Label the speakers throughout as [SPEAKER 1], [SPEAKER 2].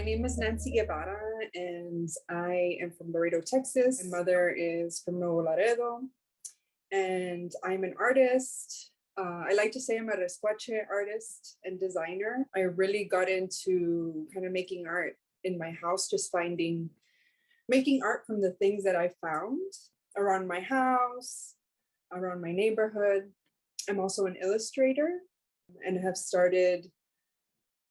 [SPEAKER 1] name is Nansi Guevara, and I am from Laredo, Texas. My mother is from Nuevo Laredo, and I'm an artist. I like to say I'm a rescuache artist and designer. I really got into kind of making art in my house, just making art from the things that I found around my house, around my neighborhood. I'm also an illustrator and have started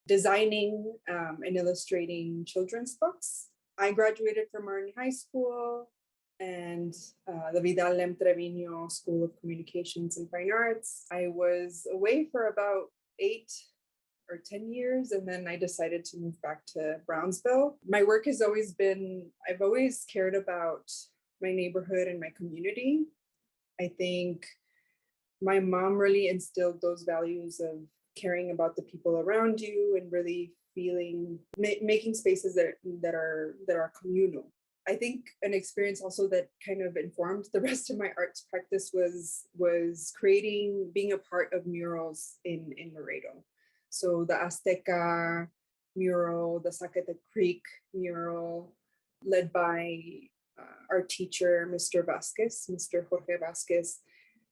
[SPEAKER 1] designing and illustrating children's books. I graduated from Martin High School and the Vidal Lem Trevino School of Communications and Fine Arts. I was away for about 8 or 10 years, and then I decided to move back to Brownsville. My work has always been, I've always cared about my neighborhood and my community. I think my mom really instilled those values of caring about the people around you and really making spaces that are communal. I think an experience also that kind of informed the rest of my arts practice was being a part of murals in Laredo. So the Azteca mural, the Zacate Creek mural, led by our teacher, Mr. Jorge Vasquez.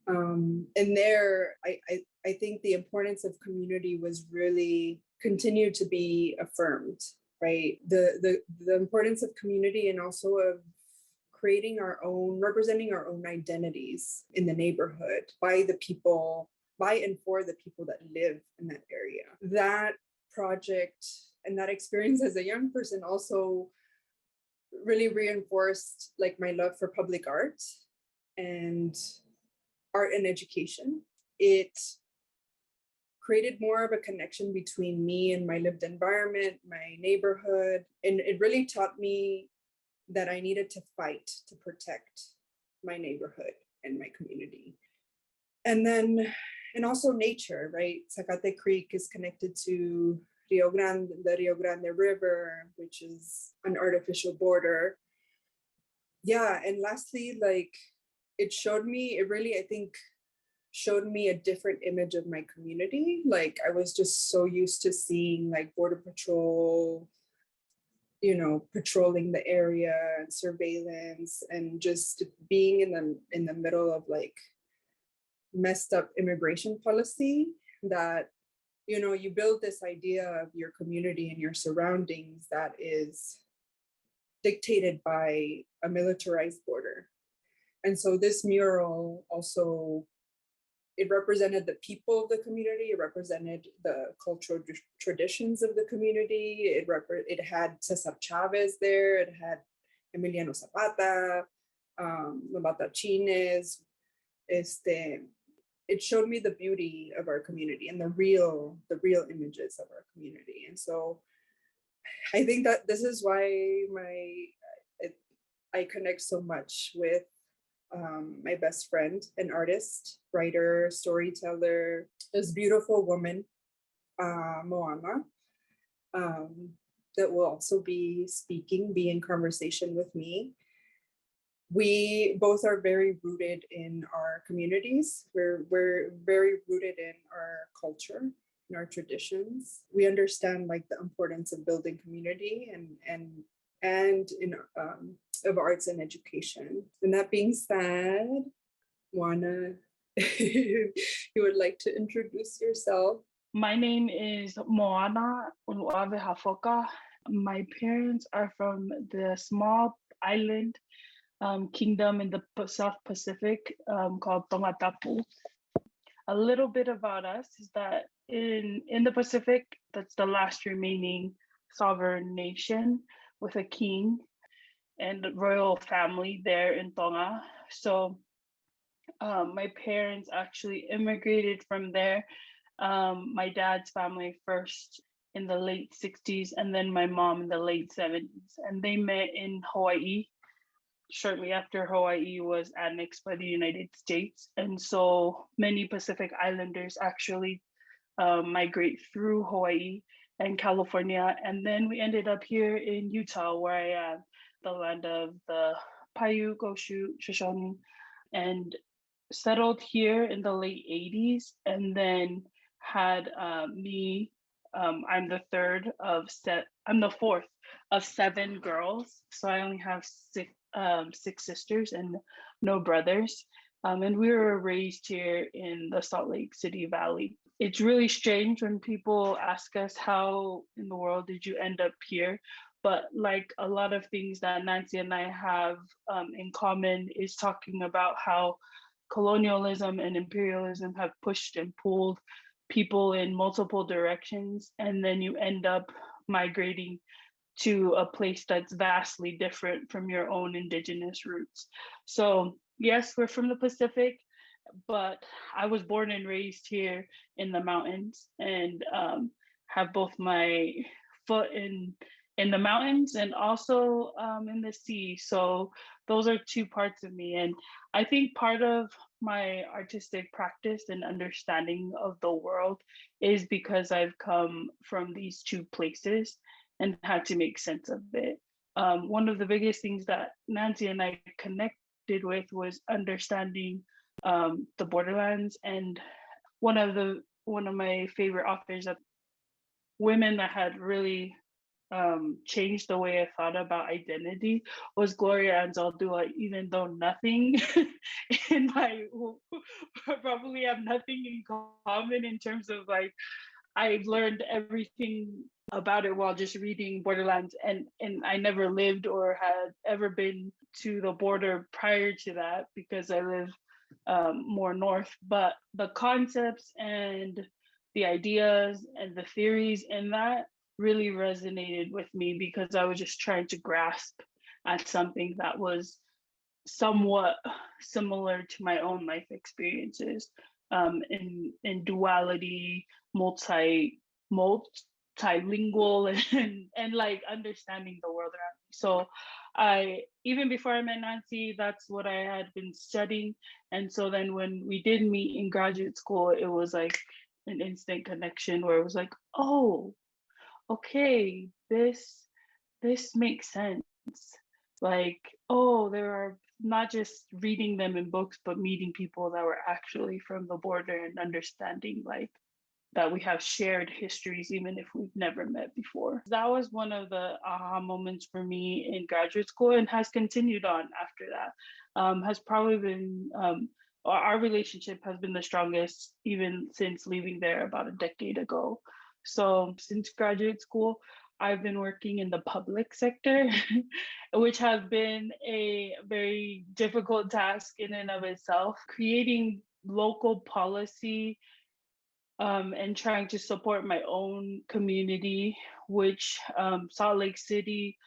[SPEAKER 1] And there, I think the importance of community was really continued to be affirmed, right? The importance of community and also of representing our own identities in the neighborhood by and for the people that live in that area. That project and that experience as a young person also really reinforced like my love for public art and education. It created more of a connection between me and my lived environment, my neighborhood, and it really taught me that I needed to fight to protect my neighborhood and my community. And also nature, right? Zacate Creek is connected to the Rio Grande River, which is an artificial border. Yeah, and lastly, like it really, I think, showed me a different image of my community. Like I was just so used to seeing like Border Patrol, patrolling the area and surveillance and just being in the middle of like messed up immigration policy that, you build this idea of your community and your surroundings that is dictated by a militarized border. And so this mural also, it represented the people of the community. It represented the cultural traditions of the community. It had Cesar Chavez there. It had Emiliano Zapata, the Matachines. It showed me the beauty of our community and the real images of our community. And so I think that this is why I connect so much with my best friend, an artist, writer, storyteller, this beautiful woman, Moana, that will also be in conversation with me. We both are very rooted in our communities. We're very rooted in our culture, in our traditions. We understand like the importance of building community and in of arts and education. And that being said, Moana, you would like to introduce yourself?
[SPEAKER 2] My name is Moana Ulu'ave-Hafoka. My parents are from the small island kingdom in the South Pacific called Tongatapu. A little bit about us is that in the Pacific, that's the last remaining sovereign nation with a king and royal family there in Tonga. So my parents actually immigrated from there. My dad's family first in the late 60s and then my mom in the late 70s. And they met in Hawaii shortly after Hawaii was annexed by the United States. And so many Pacific Islanders actually migrate through Hawaii and California. And then we ended up here in Utah, where I am, the land of the Paiute, Goshu, Shoshone, and settled here in the late 80s. And then had me I'm the I'm the fourth of 7 girls. So I only have six sisters and no brothers. And we were raised here in the Salt Lake City Valley. It's really strange when people ask us, how in the world did you end up here? But like a lot of things that Nancy and I have in common is talking about how colonialism and imperialism have pushed and pulled people in multiple directions, and then you end up migrating to a place that's vastly different from your own indigenous roots. So yes, we're from the Pacific, but I was born and raised here in the mountains, and have both my foot in the mountains and also in the sea. So those are two parts of me, and I think part of my artistic practice and understanding of the world is because I've come from these two places and had to make sense of it. One of the biggest things that Nancy and I connected with was understanding the borderlands, and one of my favorite authors of women that had really changed the way I thought about identity was Gloria Anzaldúa, even though nothing in my probably have nothing in common in terms of like I've learned everything about it while just reading Borderlands, and I never lived or had ever been to the border prior to that because I live more north. But the concepts and the ideas and the theories in that really resonated with me because I was just trying to grasp at something that was somewhat similar to my own life experiences, in duality, multilingual, and like understanding the world around me. So I, even before I met Nancy, that's what I had been studying. And so then when we did meet in graduate school, it was like an instant connection where it was like, oh, okay, this makes sense. Like, oh, there are not just reading them in books, but meeting people that were actually from the border and understanding like that we have shared histories, even if we've never met before. That was one of the aha moments for me in graduate school, and has continued on after that. Has probably been, our relationship has been the strongest even since leaving there about a decade ago. So since graduate school, I've been working in the public sector, which has been a very difficult task in and of itself, creating local policy and trying to support my own community, which Salt Lake City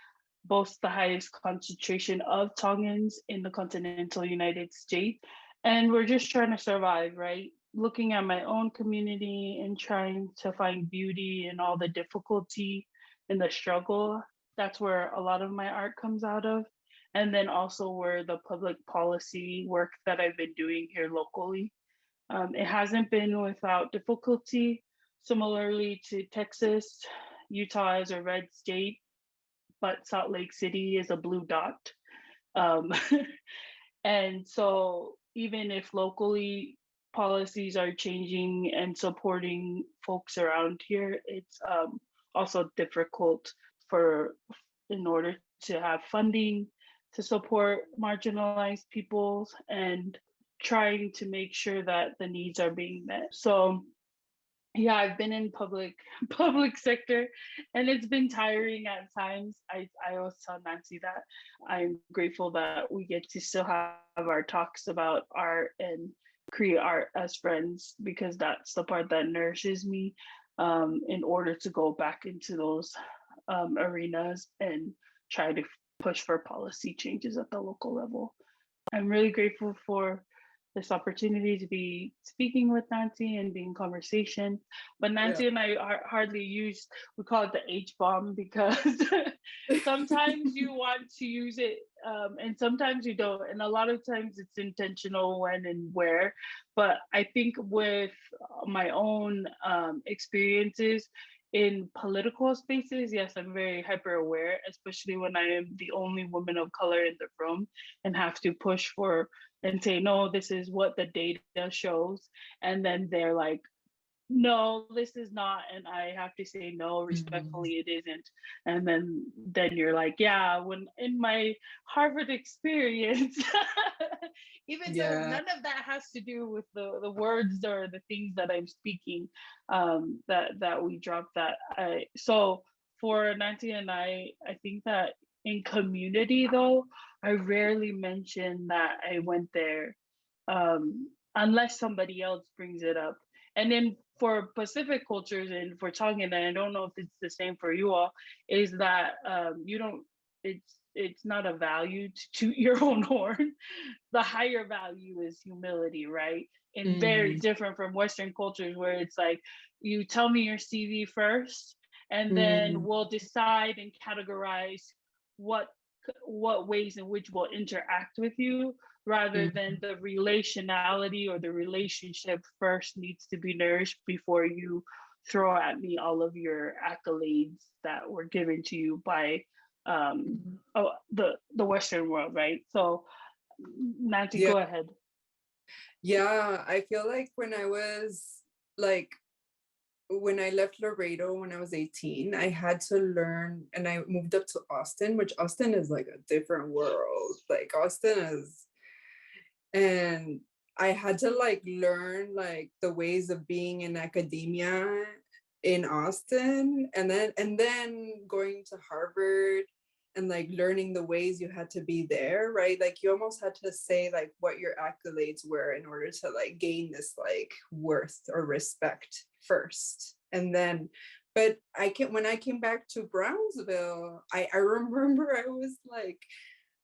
[SPEAKER 2] boasts the highest concentration of Tongans in the continental United States. And we're just trying to survive, right? Looking at my own community and trying to find beauty in all the difficulty and the struggle. That's where a lot of my art comes out of. And then also where the public policy work that I've been doing here locally. It hasn't been without difficulty. Similarly to Texas, Utah is a red state, but Salt Lake City is a blue dot. Um, and so even if locally policies are changing and supporting folks around here, it's also difficult for in order to have funding to support marginalized peoples and trying to make sure that the needs are being met. So yeah, I've been in public sector, and it's been tiring at times. I always tell Nancy that I'm grateful that we get to still have our talks about art and create art as friends, because that's the part that nourishes me, in order to go back into those arenas and try to push for policy changes at the local level. I'm really grateful for this opportunity to be speaking with Nancy and be in conversation. But Nancy and I hardly use, we call it the H bomb, because sometimes you want to use it and sometimes you don't. And a lot of times it's intentional when and where. But I think with my own experiences in political spaces, yes, I'm very hyper aware, especially when I am the only woman of color in the room and have to push for and say, no, this is what the data shows. And then they're like, no, this is not, and I have to say no,
[SPEAKER 1] Mhm.
[SPEAKER 2] respectfully, it isn't. And then you're like, yeah, when in my Harvard experience, even though
[SPEAKER 1] Yeah.
[SPEAKER 2] none of that has to do with the words or the things that I'm speaking, that we dropped that. So for Nancy and I think that in community though, I rarely mention that I went there, unless somebody else brings it up. And then for Pacific cultures and for Tongan, and I don't know if it's the same for you all, is that you don't. It's not a value to toot your own horn. The higher value is humility, right? And very
[SPEAKER 1] Mhm.
[SPEAKER 2] different from Western cultures where it's like you tell me your CV first, and then
[SPEAKER 1] Mhm.
[SPEAKER 2] we'll decide and categorize what what ways in which we'll interact with you, rather than
[SPEAKER 1] Mhm.
[SPEAKER 2] the relationality or the relationship first needs to be nourished before you throw at me all of your accolades that were given to you by
[SPEAKER 1] Mhm.
[SPEAKER 2] the Western world, right? So Nancy,
[SPEAKER 1] Yeah.
[SPEAKER 2] go ahead.
[SPEAKER 1] Yeah. I feel like like, when I left Laredo when I was 18, I had to learn, and I moved up to Austin, which Austin is like a different world. Like, Austin is, and I had to like learn like the ways of being in academia in Austin, and then going to Harvard and like learning the ways you had to be there, right? Like, you almost had to say like what your accolades were in order to like gain this like worth or respect first. And then, but when I came back to Brownsville, I remember I was like,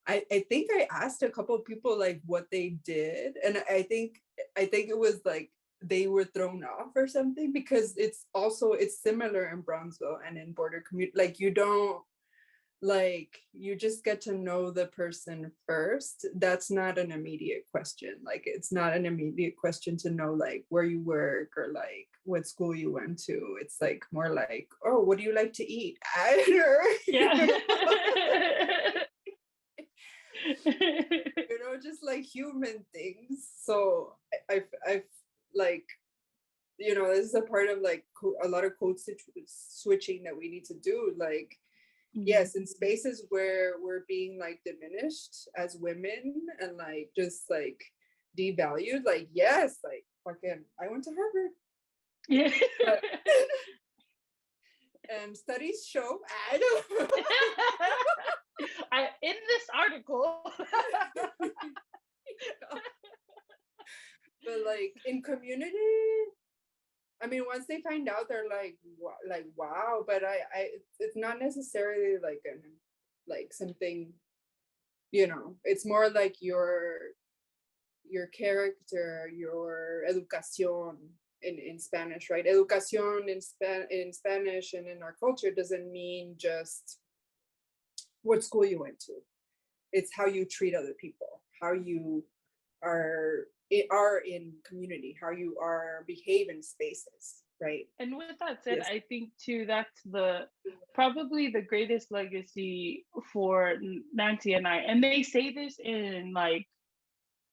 [SPEAKER 1] I think I asked a couple of people like what they did, and I think it was like they were thrown off or something, because it's similar in Brownsville and in border community. Like, you don't, like, you just get to know the person first. That's not an immediate question. Like, it's not an immediate question to know like where you work or like what school you went to. It's like more like, oh, what do you like to eat? I don't know.
[SPEAKER 2] Yeah.
[SPEAKER 1] Just like human things. So I like, this is a part of like a lot of code switching that we need to do. Like,
[SPEAKER 2] Mhm.
[SPEAKER 1] yes, in spaces where we're being like diminished as women and like just like devalued, like, yes, like, fucking, I went to Harvard,
[SPEAKER 2] Yeah.
[SPEAKER 1] but and studies show, I don't
[SPEAKER 2] In this article.
[SPEAKER 1] know. But like in community, I mean, once they find out, they're like, wow. But it's not necessarily like like something, it's more like your character, your educación in Spanish, right? Educación in Spanish and in our culture doesn't mean just what school you went to. It's how you treat other people, how you are in community, how you are behave in spaces, right?
[SPEAKER 2] And with that said,
[SPEAKER 1] Yes.
[SPEAKER 2] I think too that's the probably the greatest legacy for Nancy and I. And they say this in like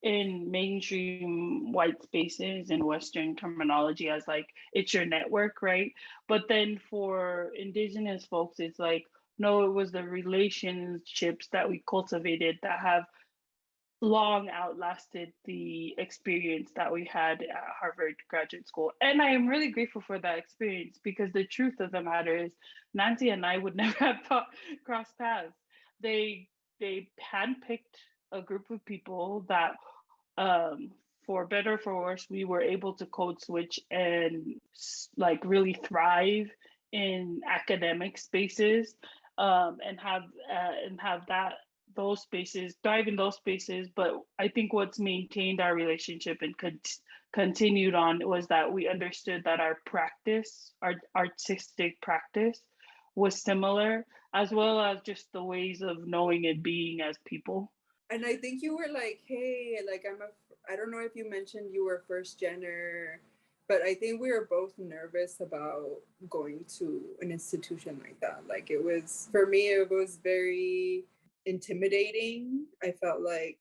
[SPEAKER 2] in mainstream white spaces and Western terminology as like it's your network, right? But then for indigenous folks, it's like, no, it was the relationships that we cultivated that have long outlasted the experience that we had at Harvard Graduate School. And I am really grateful for that experience because the truth of the matter is Nancy and I would never have crossed paths. They they handpicked a group of people that for better or for worse, we were able to code switch and like really thrive in academic spaces, and have that those spaces thrive in those spaces. But I think what's maintained our relationship and continued on was that we understood that our practice, our artistic practice, was similar, as well as just the ways of knowing and being as people.
[SPEAKER 1] And I think you were like, hey, like, I don't know if you mentioned you were first gener, but I think we were both nervous about going to an institution like that. Like, it was, for me, it was very intimidating. I felt like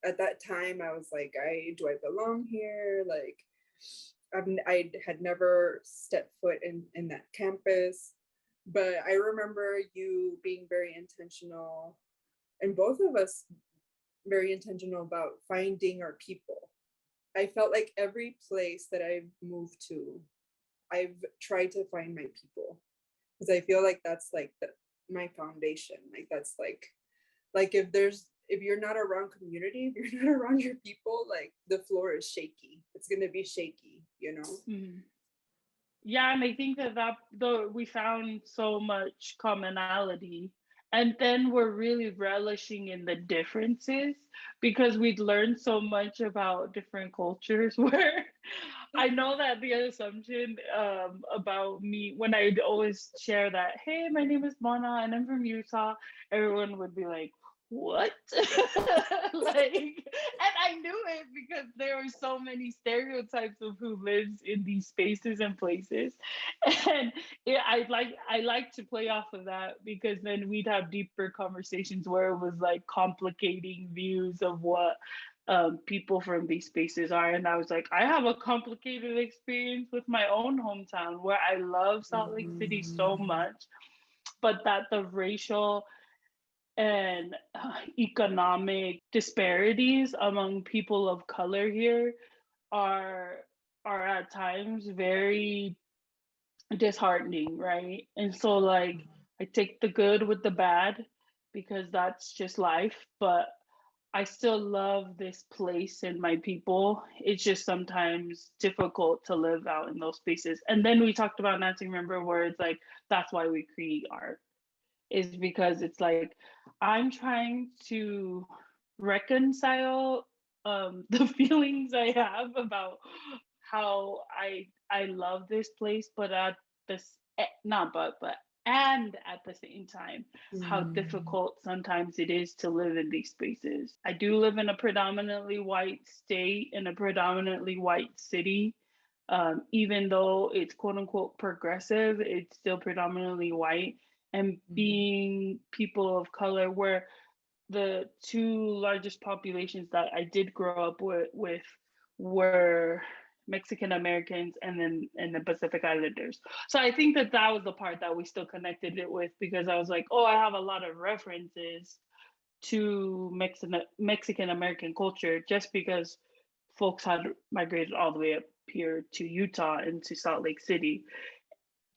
[SPEAKER 1] at that time I was like, do I belong here? Like, I had never stepped foot in that campus, but I remember you being very intentional, and both of us very intentional about finding our people. I felt like every place that I've moved to, I've tried to find my people, because I feel like that's like my foundation. Like that's like if you're not around community, if you're not around your people, like the floor is shaky. It's gonna be shaky, you know.
[SPEAKER 2] Mm-hmm. Yeah, and I think that though we found so much commonality, and then we're really relishing in the differences because we'd learned so much about different cultures. Where I know that the assumption about me when I'd always share that, hey, my name is Moana and I'm from Utah, everyone would be like, what? Like, and I knew it because there were so many stereotypes of who lives in these spaces and places. And I like to play off of that because then we'd have deeper conversations where it was like complicating views of what people from these spaces are. And I was like, I have a complicated experience with my own hometown where I love Salt Lake City so much, but that the racial and economic disparities among people of color here are are at times very disheartening, right? And so like I take the good with the bad because that's just life, but I still love this place and my people. It's just sometimes difficult to live out in those spaces. And then we talked about Nancy, remember, where it's like that's why we create art, is because it's like I'm trying to reconcile the feelings I have about how I love this place, but at this not but and at the same time how difficult sometimes it is to live in these spaces. I do live in a predominantly white state in a predominantly white city. Even though it's quote unquote progressive, it's still predominantly white. And being people of color, where the two largest populations that I did grow up with were Mexican Americans and the Pacific Islanders. So I think that was the part that we still connected it with because I was like, oh, I have a lot of references to Mexican American culture just because folks had migrated all the way up here to Utah and to Salt Lake City.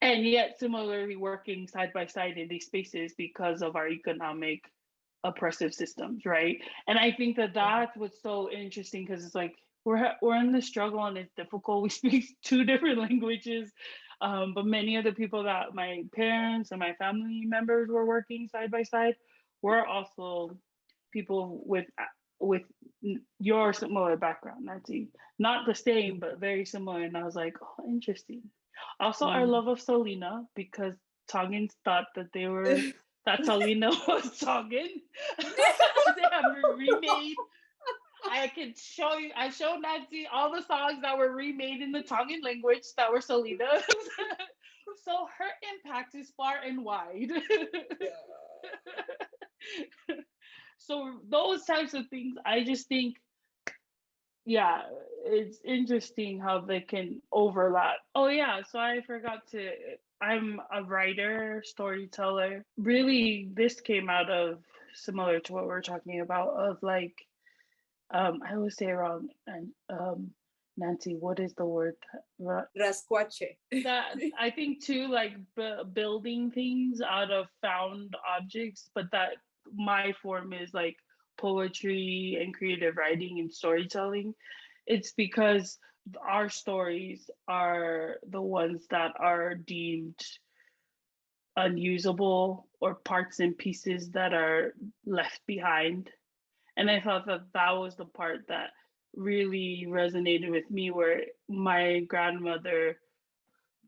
[SPEAKER 2] And yet similarly working side by side in these spaces because of our economic oppressive systems, right? And I think that was so interesting because it's like we're in the struggle and it's difficult. We speak two different languages, but many of the people that my parents and my family members were working side by side were also people with your similar background, Nancy. Not the same, but very similar. And I was like, oh, interesting. Also, our love of Selena because Tongans thought that Selena was Tongan. They have remade. I can show you. I showed Nancy all the songs that were remade in the Tongan language that were Selena. So her impact is far and wide. So those types of things, I just think, yeah, it's interesting how they can overlap. Oh yeah, so I forgot to. I'm a writer, storyteller. Really, this came out of similar to what we're talking about of like, I always say it wrong. And Nancy, what is the word?
[SPEAKER 1] Rasquache.
[SPEAKER 2] That I think too, like building things out of found objects, but that my form is like poetry and creative writing and storytelling. It's because our stories are the ones that are deemed unusable or parts and pieces that are left behind. And I thought that was the part that really resonated with me, where my grandmother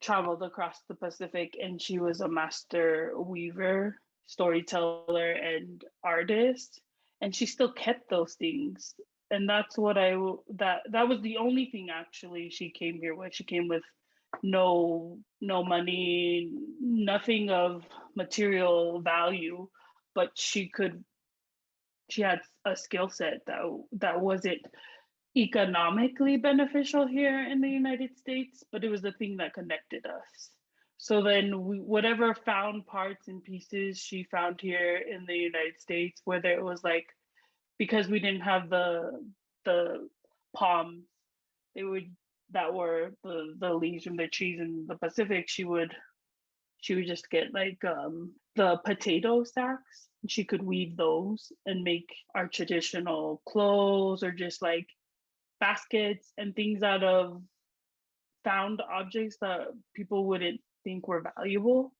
[SPEAKER 2] traveled across the Pacific and she was a master weaver, storyteller, and artist. And she still kept those things. And that's what that was the only thing actually she came here with. She came with no money, nothing of material value, but she had a skill set that wasn't economically beneficial here in the United States, but it was the thing that connected us. So then whatever found parts and pieces she found here in the United States, whether it was like because we didn't have the palms, they would that were the leaves from the trees in the Pacific, she would just get like the potato sacks. She could weave those and make our traditional clothes or just like baskets and things out of found objects that people wouldn't think were valuable.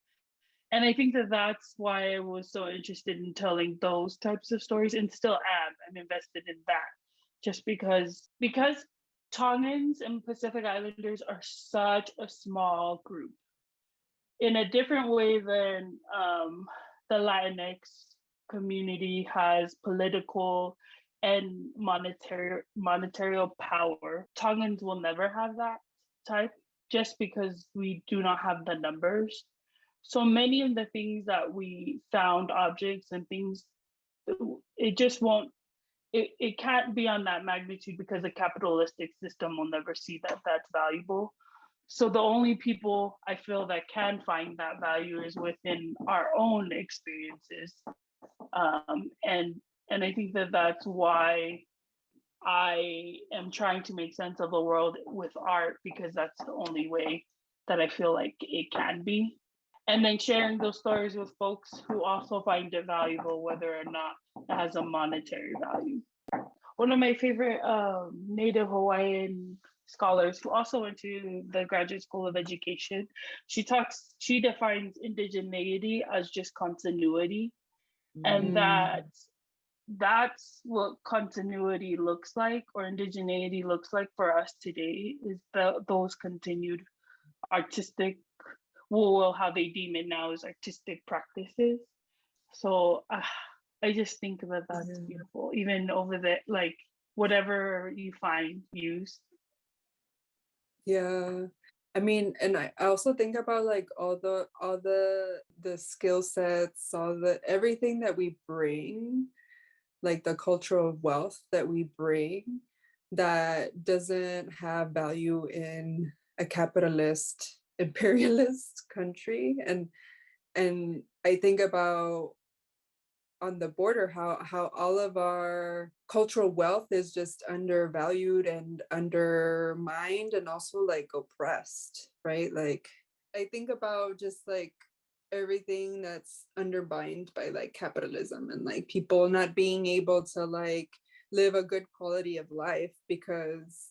[SPEAKER 2] And I think that that's why I was so interested in telling those types of stories and still am. I'm invested in that just because Tongans and Pacific Islanders are such a small group in a different way than the Latinx community has political and monetary power. Tongans will never have that type just because we do not have the numbers. So many of the things that we found, objects and things, it just won't, it can't be on that magnitude because the capitalistic system will never see that that's valuable. So the only people I feel that can find that value is within our own experiences. And I think that that's why I am trying to make sense of the world with art, because that's the only way that I feel like it can be. And then sharing those stories with folks who also find it valuable, whether or not it has a monetary value. One of my favorite Native Hawaiian scholars who also went to the Graduate School of Education, she defines indigeneity as just continuity. And that's what continuity looks like, or indigeneity looks like for us today, is those continued artistic, well, how they deem it now is artistic practices. So I just think that that's beautiful, even over the, like, whatever you find use.
[SPEAKER 1] Yeah. I mean, and I also think about like all the skill sets, everything that we bring, like the cultural wealth that we bring that doesn't have value in a capitalist imperialist country. And I think about on the border how all of our cultural wealth is just undervalued and undermined and also like oppressed, right? Like I think about just like everything that's undermined by like capitalism and like people not being able to like live a good quality of life because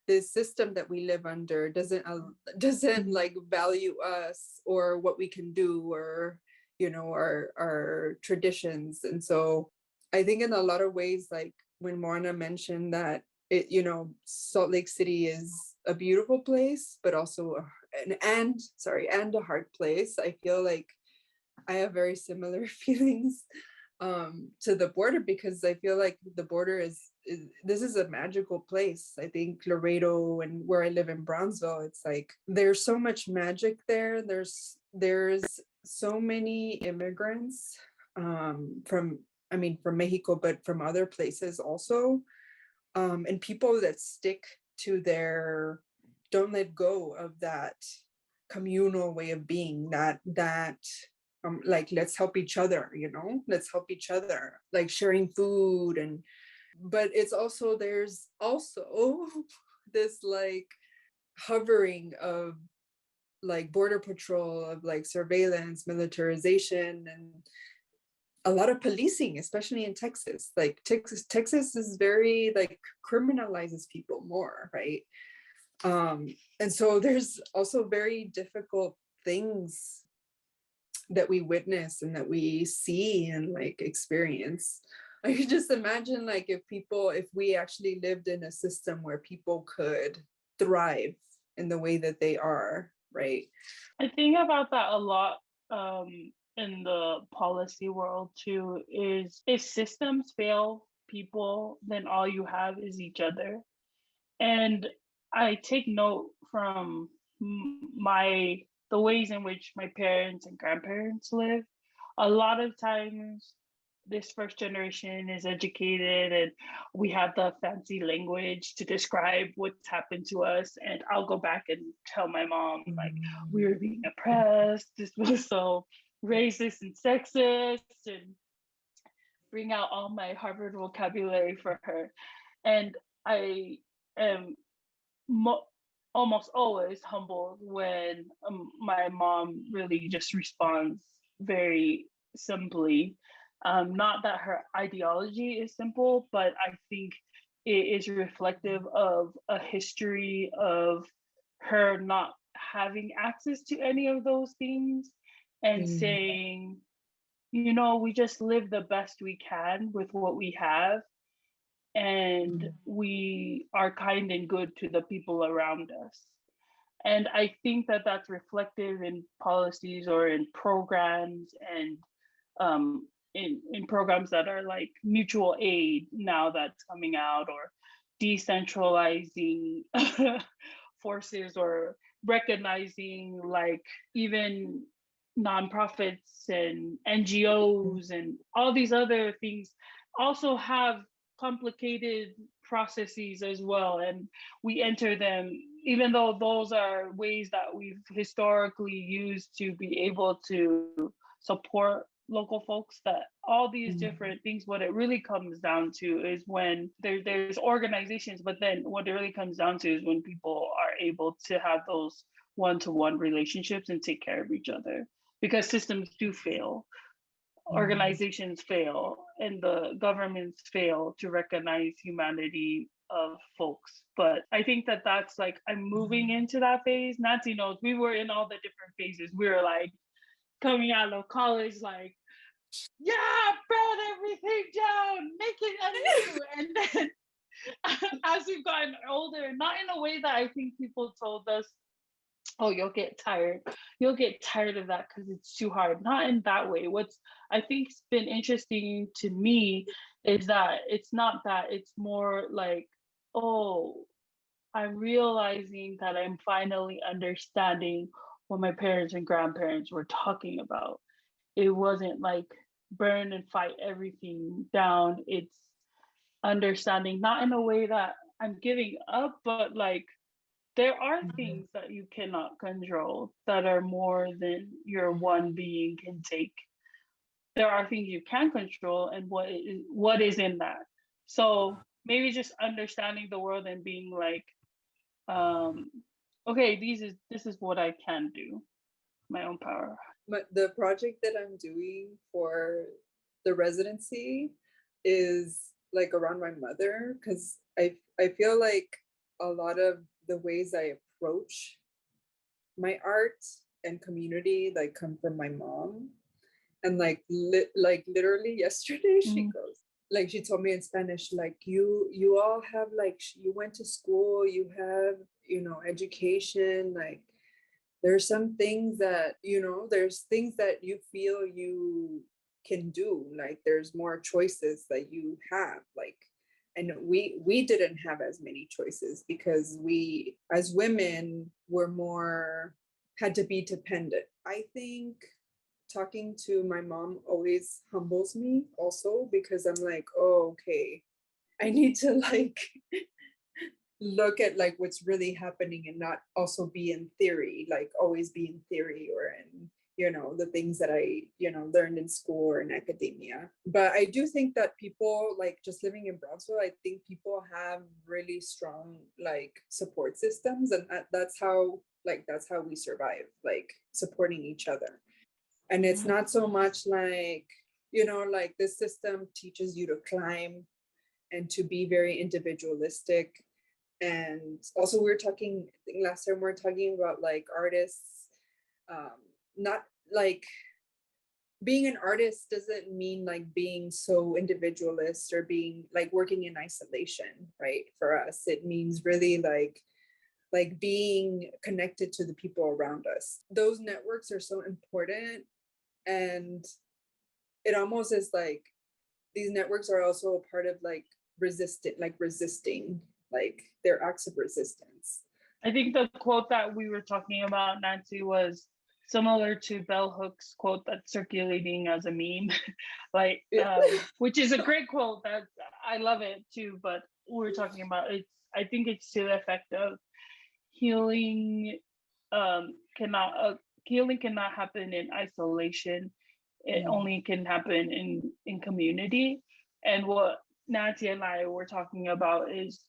[SPEAKER 1] this system that we live under doesn't like value us or what we can do, or you know, our traditions. And so I think in a lot of ways, like when Moana mentioned that it, you know, Salt Lake City is a beautiful place but also and a hard place, I feel like I have very similar feelings to the border, because I feel like the border is this is a magical place. I think Laredo and where I live in Brownsville, it's like there's so much magic there. There's so many immigrants from, I mean, from Mexico, but from other places also, and people that stick to their, don't let go of that communal way of being, that like let's help each other, you know, let's help each other, like sharing food. And but it's also, there's also this like hovering of like border patrol, of like surveillance, militarization, and a lot of policing, especially in Texas. Like Texas is very like criminalizes people more, right? And so there's also very difficult things that we witness and that we see and like experience. I could just imagine like if we actually lived in a system where people could thrive in the way that they are, right?
[SPEAKER 2] I think about that a lot in the policy world too, is if systems fail people, then all you have is each other. And I take note from the ways in which my parents and grandparents live. A lot of times this first generation is educated and we have the fancy language to describe what's happened to us. And I'll go back and tell my mom, like, we were being oppressed, this was so racist and sexist, and bring out all my Harvard vocabulary for her. And I am almost always humbled when my mom really just responds very simply. Not that her ideology is simple, but I think it is reflective of a history of her not having access to any of those things and saying, you know, we just live the best we can with what we have, and we are kind and good to the people around us. And I think that that's reflective in policies or in programs, and in programs that are like mutual aid now that's coming out, or decentralizing forces, or recognizing like even nonprofits and NGOs and all these other things also have complicated processes as well. And we enter them, even though those are ways that we've historically used to be able to support local folks, that all these different things, what it really comes down to is when there's organizations, but then what it really comes down to is when people are able to have those one-to-one relationships and take care of each other, because systems do fail, organizations fail, and the governments fail to recognize humanity of folks. But I think that that's like, I'm moving into that phase. Nancy knows we were in all the different phases. We were like coming out of college, like, yeah, burn everything down, make it anew. And then as we've gotten older, not in a way that I think people told us, oh, you'll get tired of that because it's too hard. Not in that way. What's I think's been interesting to me is that it's not that, it's more like, oh, I'm realizing that I'm finally understanding what my parents and grandparents were talking about. It wasn't like burn and fight everything down. It's understanding, not in a way that I'm giving up, but like, there are things that you cannot control that are more than your one being can take. There are things you can control, and what is in that. So maybe just understanding the world and being like, okay, this is what I can do, my own power.
[SPEAKER 1] But the project that I'm doing for the residency is like around my mother, because I feel like a lot of the ways I approach my art and community like come from my mom. And like literally yesterday she goes, like, she told me in Spanish, like, you all have, like, you went to school, you have, you know, education, like there's some things that, you know, there's things that you feel you can do, like there's more choices that you have, like, and we didn't have as many choices because we as women were more, had to be dependent. I think talking to my mom always humbles me also, because I'm like, oh, okay, I need to like look at like what's really happening and not also be in theory, like always be in theory or in, you know, the things that I, you know, learned in school or in academia. But I do think that people, like, just living in Brownsville, I think people have really strong like support systems, and that's how we survive, like supporting each other. And it's not so much like, you know, like this system teaches you to climb and to be very individualistic. And also we were talking, I think last time we were talking about like artists, not like, being an artist doesn't mean like being so individualist or being like working in isolation, right? For us, it means really like being connected to the people around us. Those networks are so important. And it almost is like these networks are also a part of like resisting, like their acts of resistance.
[SPEAKER 2] I think the quote that we were talking about, Nancy, was similar to Bell Hooks' quote that's circulating as a meme, like
[SPEAKER 1] Yeah.
[SPEAKER 2] which is a great quote that I love it too. But we're talking about I think it's to the effect of healing cannot healing cannot happen in isolation. It only can happen in community. And what Nancy and I were talking about is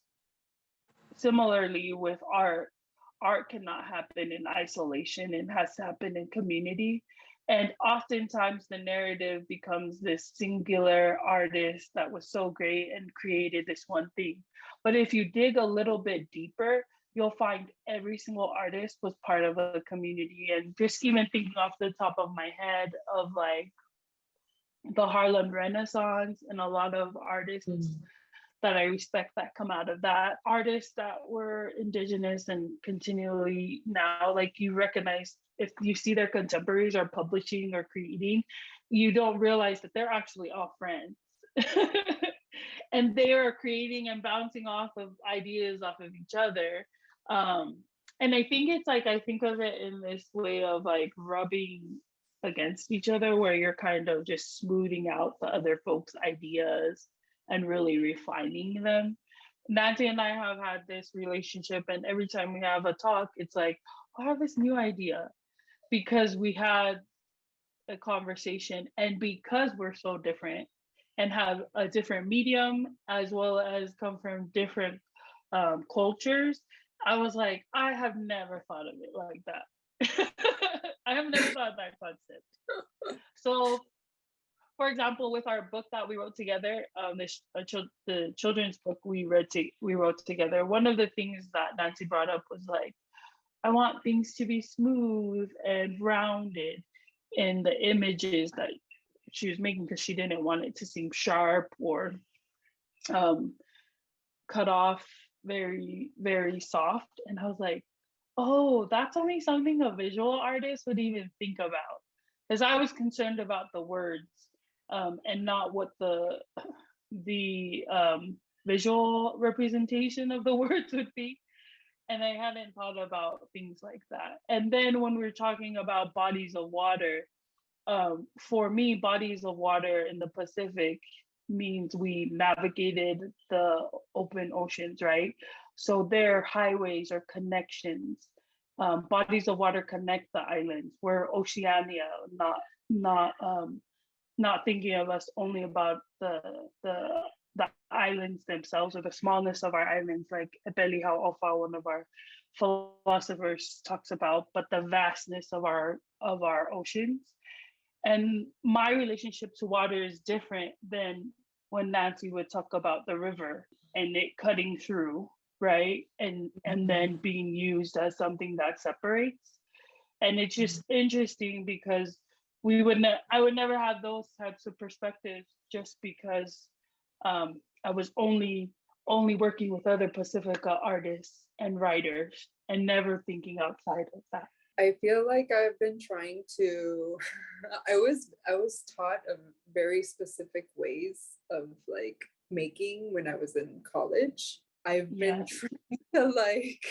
[SPEAKER 2] similarly with art. Art cannot happen in isolation, it has to happen in community. And oftentimes the narrative becomes this singular artist that was so great and created this one thing. But if you dig a little bit deeper, you'll find every single artist was part of a community. And just even thinking off the top of my head of like the Harlem Renaissance and a lot of artists that I respect that come out of that. Artists that were indigenous and continually now, like you recognize if you see their contemporaries are publishing or creating, you don't realize that they're actually all friends. And they are creating and bouncing off of ideas off of each other. And I think it's like, I think of it in this way of like rubbing against each other, where you're kind of just smoothing out the other folks' ideas and really refining them. Nancy and I have had this relationship, and every time we have a talk, it's like, I have this new idea because we had a conversation, and because we're so different and have a different medium as well as come from different cultures, I was like, I have never thought of it like that. I have never thought of that concept. So for example, with our book that we wrote together, the children's book we wrote together, one of the things that Nancy brought up was like, I want things to be smooth and rounded in the images that she was making, because she didn't want it to seem sharp or cut off very, very soft. And I was like, oh, that's only something a visual artist would even think about. Because I was concerned about the words and not what the visual representation of the words would be. And I hadn't thought about things like that. And then when we're talking about bodies of water, for me, bodies of water in the Pacific means we navigated the open oceans, right? So they're highways or connections. Bodies of water connect the islands. We're Oceania, not not thinking of us only about the islands themselves or the smallness of our islands, like Epeli Ofa, one of our philosophers, talks about, but the vastness of our oceans. And my relationship to water is different than when Nancy would talk about the river and it cutting through, right? And then being used as something that separates. And it's just interesting because I would never have those types of perspectives just because I was only working with other Pacifica artists and writers and never thinking outside of that.
[SPEAKER 1] I feel like I've been trying to I was taught a very specific ways of like making when I was in college. I've been trying to like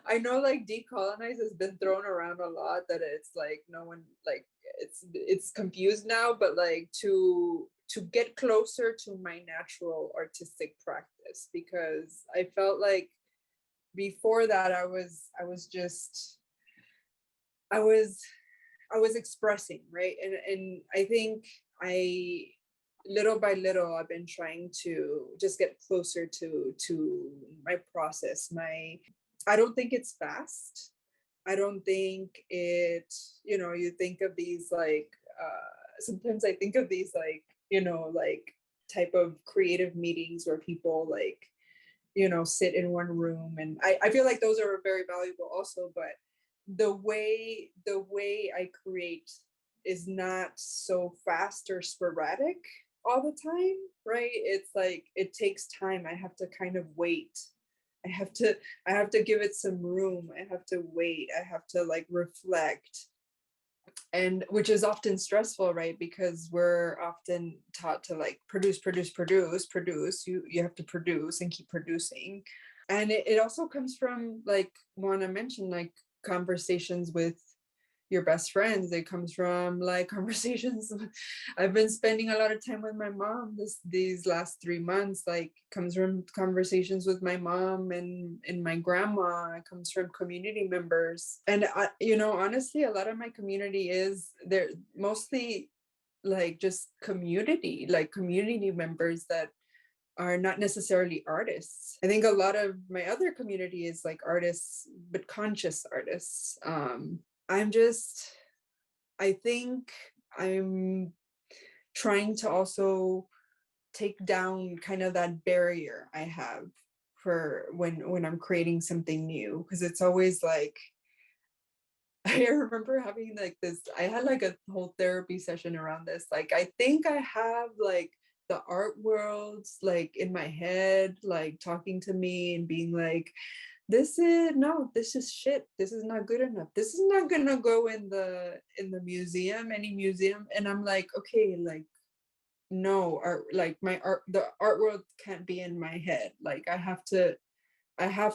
[SPEAKER 1] I know like decolonize has been thrown around a lot, that it's like no one like it's confused now, but like to get closer to my natural artistic practice, because I felt like before that I was expressing, right? And I think I little by little I've been trying to just get closer to my process. I don't think it's fast. I don't think it, you think of these like sometimes I think of these like, like type of creative meetings where people like, sit in one room, and I feel like those are very valuable also, but the way I create is not so fast or sporadic all the time, right? It's like it takes time. I have to kind of wait. I have to give it some room. I have to wait. I have to like reflect. And which is often stressful, right? Because we're often taught to like produce. You have to produce and keep producing. And it also comes from, like Moana mentioned, like conversations with your best friends. It comes from like conversations. I've been spending a lot of time with my mom these last 3 months. Like, comes from conversations with my mom and my grandma. It comes from community members. And honestly, a lot of my community is they're mostly like just community members that are not necessarily artists. I think a lot of my other community is like artists, but conscious artists. I think I'm trying to also take down kind of that barrier I have for when I'm creating something new, because it's always like, I remember having like this, I had like a whole therapy session around this. Like, I think I have like the art worlds like in my head, like talking to me and being like, this is shit. This is not good enough. This is not gonna go in the museum, any museum. And I'm like, okay, like, no, art, like the art world can't be in my head. Like, I have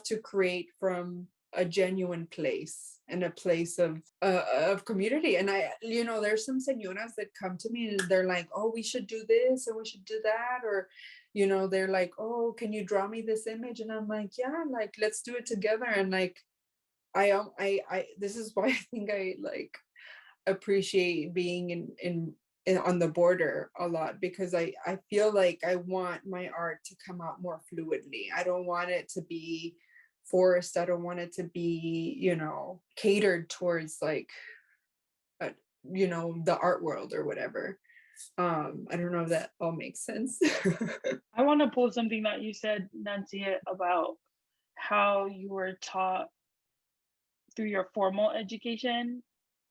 [SPEAKER 1] to create from a genuine place and a place of community. And there's some señoras that come to me and they're like, oh, we should do this and we should do that, or they're like, oh, can you draw me this image? And I'm like, yeah, like, let's do it together. And like, I this is why I think I like appreciate being in on the border a lot, because I feel like I want my art to come out more fluidly. I don't want it to be forced. I don't want it to be, catered towards like, the art world or whatever. I don't know if that all makes sense.
[SPEAKER 2] I want to pull something that you said, Nancy, about how you were taught through your formal education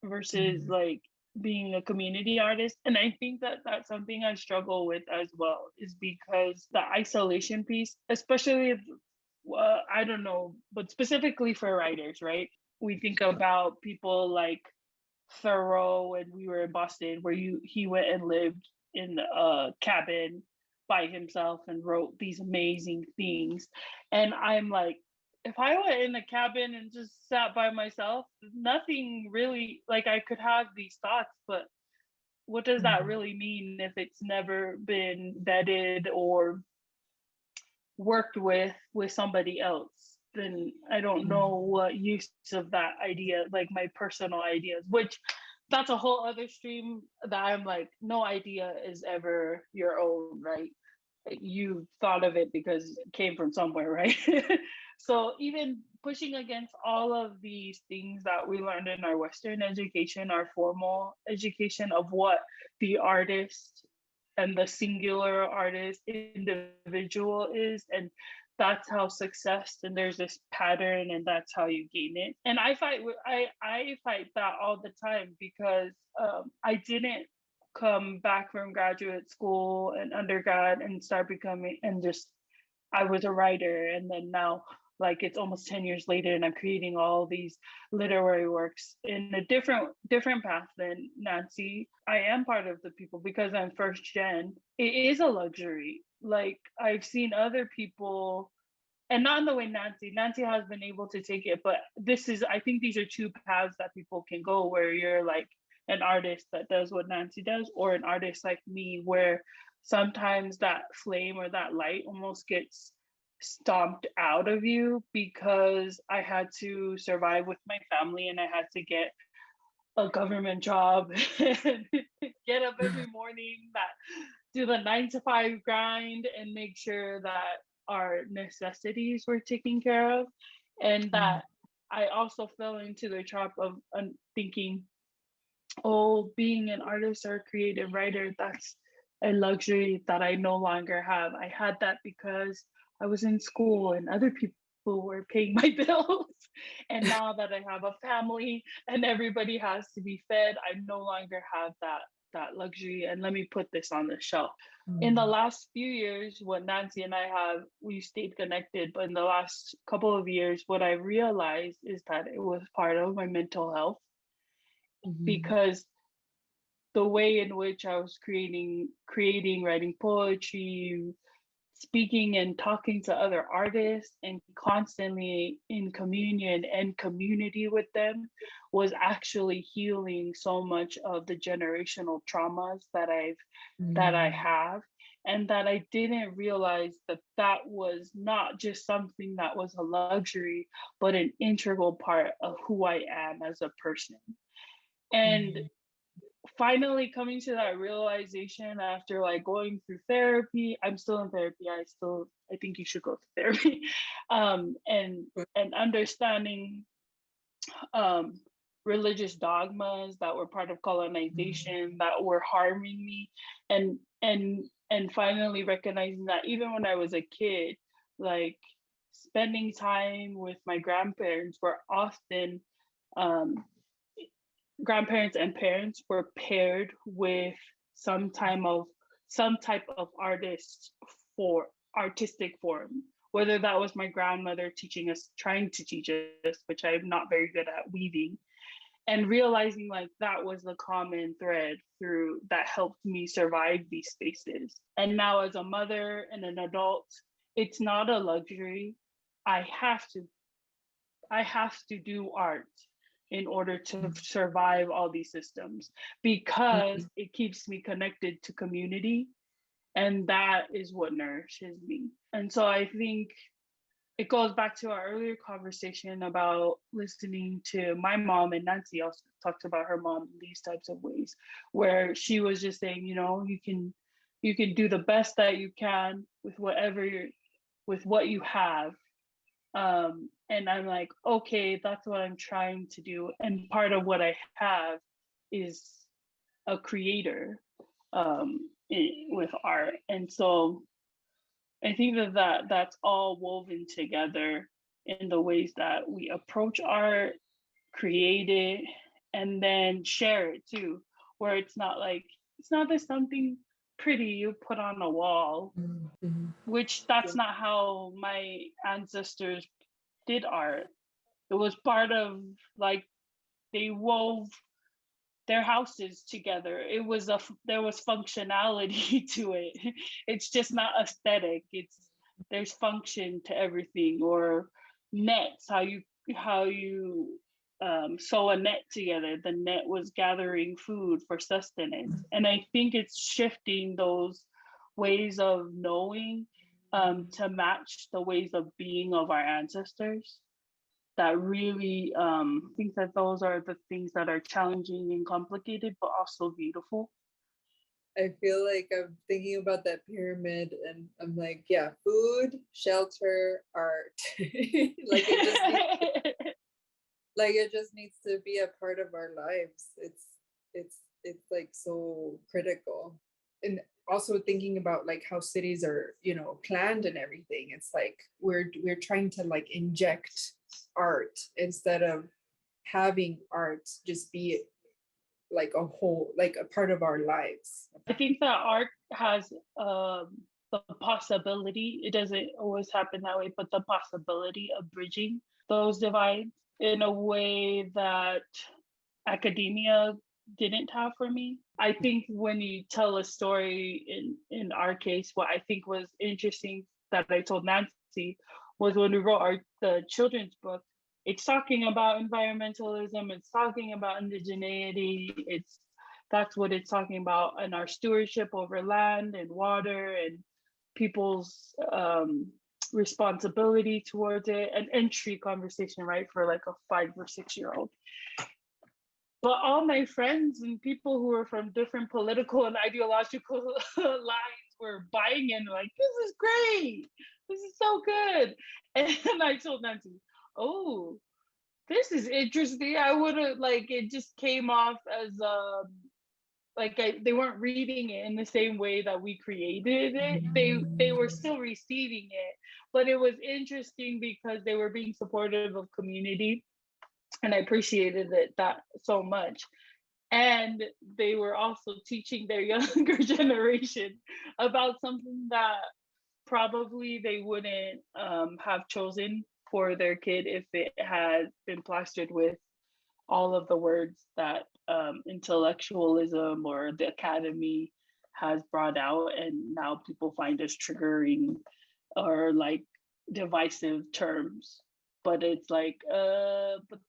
[SPEAKER 2] versus like being a community artist. And I think that that's something I struggle with as well, is because the isolation piece, especially if, I don't know, but specifically for writers, right? We think about people like Thoreau when we were in Boston, where he went and lived in a cabin by himself and wrote these amazing things. And I'm like, if I went in a cabin and just sat by myself, nothing really, like, I could have these thoughts, but what does that really mean if it's never been vetted or worked with somebody else? Then I don't know what use of that idea, like my personal ideas, which that's a whole other stream that I'm like, no idea is ever your own, right? You thought of it because it came from somewhere, right? So even pushing against all of these things that we learned in our Western education, our formal education of what the artist and the singular artist individual is, and that's how success, and there's this pattern and that's how you gain it. And I fight that all the time, because I didn't come back from graduate school and undergrad and start becoming, and just, I was a writer, and then now, like, it's almost 10 years later and I'm creating all these literary works in a different path than Nancy. I am part of the people because I'm first gen. It is a luxury. Like, I've seen other people, and not in the way Nancy has been able to take it, but I think these are two paths that people can go, where you're like an artist that does what Nancy does, or an artist like me, where sometimes that flame or that light almost gets stomped out of you, because I had to survive with my family and I had to get a government job and get up every morning, do the 9 to 5 grind and make sure that our necessities were taken care of. And that I also fell into the trap of thinking, oh, being an artist or a creative writer, that's a luxury that I no longer have. I had that because I was in school and other people were paying my bills. And now that I have a family and everybody has to be fed, I no longer have that luxury, and let me put this on the shelf. In the last few years, what Nancy and I have, we stayed connected, but in the last couple of years, what I realized is that it was part of my mental health, because the way in which I was creating, writing poetry, speaking and talking to other artists and constantly in communion and community with them was actually healing so much of the generational traumas that I have, and that I didn't realize that that was not just something that was a luxury, but an integral part of who I am as a person. And finally coming to that realization after like going through therapy. I'm still in therapy. I think you should go to therapy. And understanding religious dogmas that were part of colonization that were harming me, and finally recognizing that even when I was a kid, like spending time with my grandparents were often um, grandparents and parents were paired with some type of artist for artistic form, whether that was my grandmother trying to teach us, which I'm not very good at, weaving, and realizing like that was the common thread through that helped me survive these spaces. And now as a mother and an adult, it's not a luxury. I have to do art in order to survive all these systems, because it keeps me connected to community, and that is what nourishes me. And so I think it goes back to our earlier conversation about listening to my mom, and Nancy also talked about her mom in these types of ways, where she was just saying, you can do the best that you can with with what you have. And I'm like, okay, that's what I'm trying to do. And part of what I have is a creator with art. And so I think that's all woven together in the ways that we approach art, create it, and then share it too, where it's not just something pretty you put on a wall, which that's not how my ancestors did art. It was part of, like, they wove their houses together. There was functionality to it. It's just not aesthetic. There's function to everything. Or nets, how you sew a net together. The net was gathering food for sustenance. And I think it's shifting those ways of knowing to match the ways of being of our ancestors, that really think that those are the things that are challenging and complicated, but also beautiful.
[SPEAKER 1] I feel like I'm thinking about that pyramid and I'm like, yeah, food, shelter, art. like it just needs to be a part of our lives. It's like so critical. And also thinking about like how cities are, planned and everything. It's like we're trying to like inject art instead of having art just be like a whole, like a part of our lives.
[SPEAKER 2] I think that art has the possibility, it doesn't always happen that way, but the possibility of bridging those divides in a way that academia didn't have for me. I think when you tell a story, in our case, what I think was interesting that I told Nancy was when we wrote the children's book, it's talking about environmentalism, it's talking about indigeneity, that's what it's talking about, and our stewardship over land and water and people's responsibility towards it, an entry conversation, right, for like a 5 or 6 year old. But all my friends and people who were from different political and ideological lines were buying in, like, this is great, this is so good. And I told Nancy, oh, this is interesting. I would have, like, it just came off as they weren't reading it in the same way that we created it. They were still receiving it, but it was interesting because they were being supportive of community, and I appreciated that so much. And they were also teaching their younger generation about something that probably they wouldn't have chosen for their kid if it had been plastered with all of the words that intellectualism or the academy has brought out, and now people find as triggering or like divisive terms. But it's like, but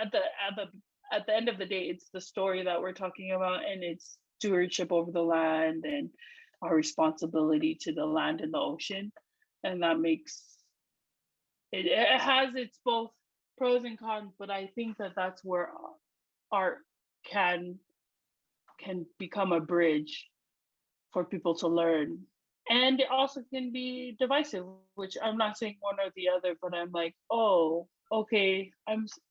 [SPEAKER 2] at the end of the day, it's the story that we're talking about, and it's stewardship over the land and our responsibility to the land and the ocean, and that makes it. It has its both pros and cons, but I think that that's where art can become a bridge for people to learn. And it also can be divisive, which I'm not saying one or the other, but I'm like, oh, okay.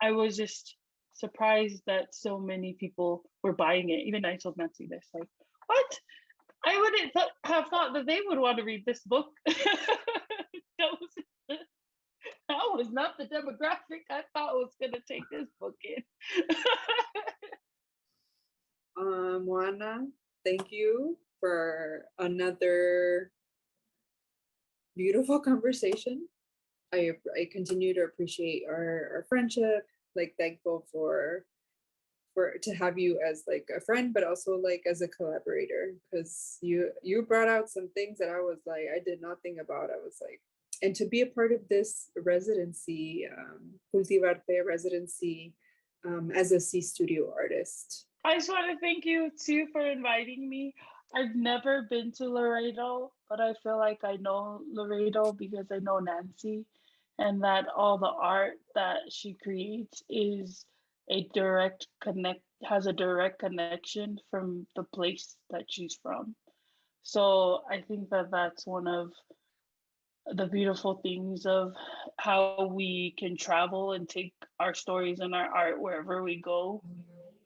[SPEAKER 2] I was just surprised that so many people were buying it. Even I told Nancy this, like, what? I wouldn't have thought that they would want to read this book. That was not the demographic I thought was gonna take this book in.
[SPEAKER 1] Moana, thank you for another beautiful conversation. I continue to appreciate our friendship, like thankful for to have you as like a friend, but also like as a collaborator, because you brought out some things that I was like, I did not think about. I was like, and to be a part of this residency, Cultivarte residency, as a C studio artist.
[SPEAKER 2] I just want to thank you too for inviting me. I've never been to Laredo, but I feel like I know Laredo because I know Nancy, and that all the art that she creates is has a direct connection from the place that she's from. So I think that that's one of the beautiful things of how we can travel and take our stories and our art wherever we go.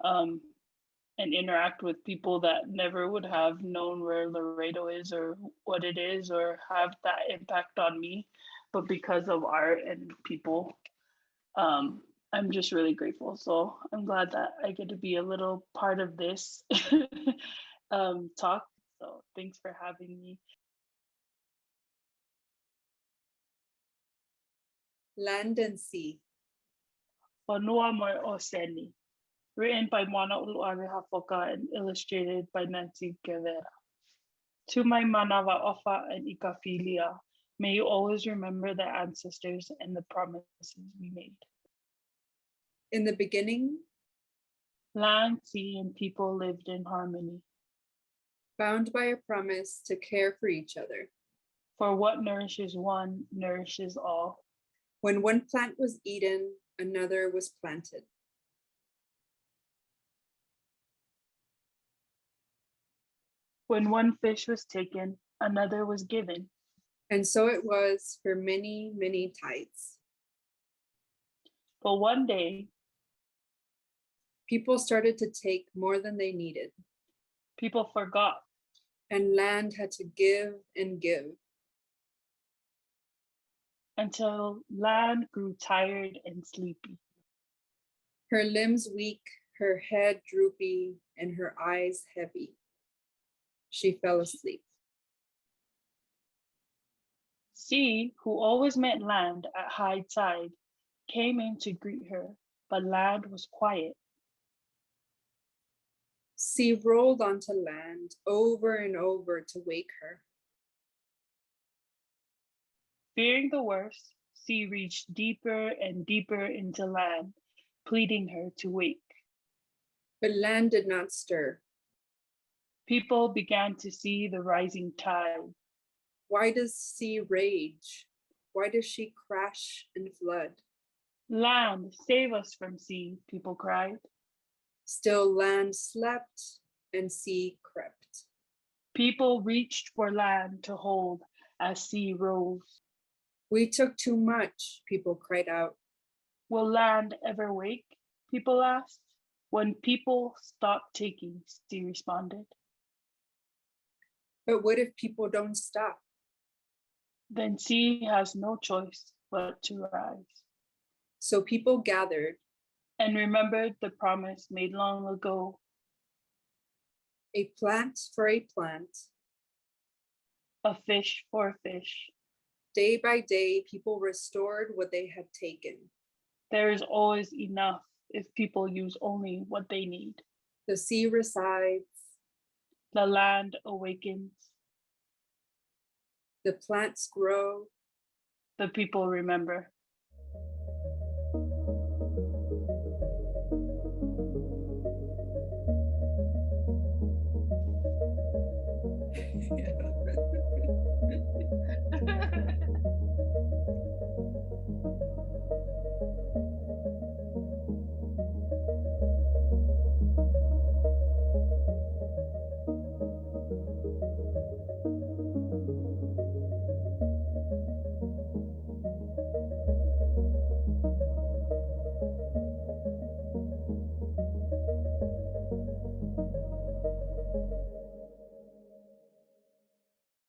[SPEAKER 2] Um, and interact with people that never would have known where Laredo is or what it is or have that impact on me. But because of art and people, I'm just really grateful. So I'm glad that I get to be a little part of this talk. So thanks for having me.
[SPEAKER 1] Land and Sea.
[SPEAKER 2] Vanua Moi Oseni, written by Moana Ulu'ave-Hafoka and illustrated by Nansi Guevara. To my manawa ofa and ikafilia, may you always remember the ancestors and the promises we made.
[SPEAKER 1] In the beginning,
[SPEAKER 2] land, sea, and people lived in harmony.
[SPEAKER 1] Bound by a promise to care for each other.
[SPEAKER 2] For what nourishes one nourishes all.
[SPEAKER 1] When one plant was eaten, another was planted.
[SPEAKER 2] When one fish was taken, another was given.
[SPEAKER 1] And so it was for many, many tides.
[SPEAKER 2] But one day,
[SPEAKER 1] people started to take more than they needed.
[SPEAKER 2] People forgot.
[SPEAKER 1] And land had to give and give.
[SPEAKER 2] Until land grew tired and sleepy.
[SPEAKER 1] Her limbs weak, her head droopy, and her eyes heavy. She fell asleep.
[SPEAKER 2] Sea, who always met land at high tide, came in to greet her, but land was quiet.
[SPEAKER 1] Sea rolled onto land over and over to wake her.
[SPEAKER 2] Fearing the worst, sea reached deeper and deeper into land, pleading her to wake.
[SPEAKER 1] But land did not stir.
[SPEAKER 2] People began to see the rising tide.
[SPEAKER 1] Why does sea rage? Why does she crash and flood?
[SPEAKER 2] Land, save us from sea, people cried.
[SPEAKER 1] Still land slept and sea crept.
[SPEAKER 2] People reached for land to hold as sea rose.
[SPEAKER 1] We took too much, people cried out.
[SPEAKER 2] Will land ever wake? People asked. When people stopped taking, sea responded.
[SPEAKER 1] But what if people don't stop?
[SPEAKER 2] Then sea has no choice but to rise.
[SPEAKER 1] So people gathered
[SPEAKER 2] and remembered the promise made long ago.
[SPEAKER 1] A plant for a plant.
[SPEAKER 2] A fish for a fish.
[SPEAKER 1] Day by day, people restored what they had taken.
[SPEAKER 2] There is always enough if people use only what they need.
[SPEAKER 1] The sea resides.
[SPEAKER 2] The land awakens.
[SPEAKER 1] The plants grow.
[SPEAKER 2] The people remember.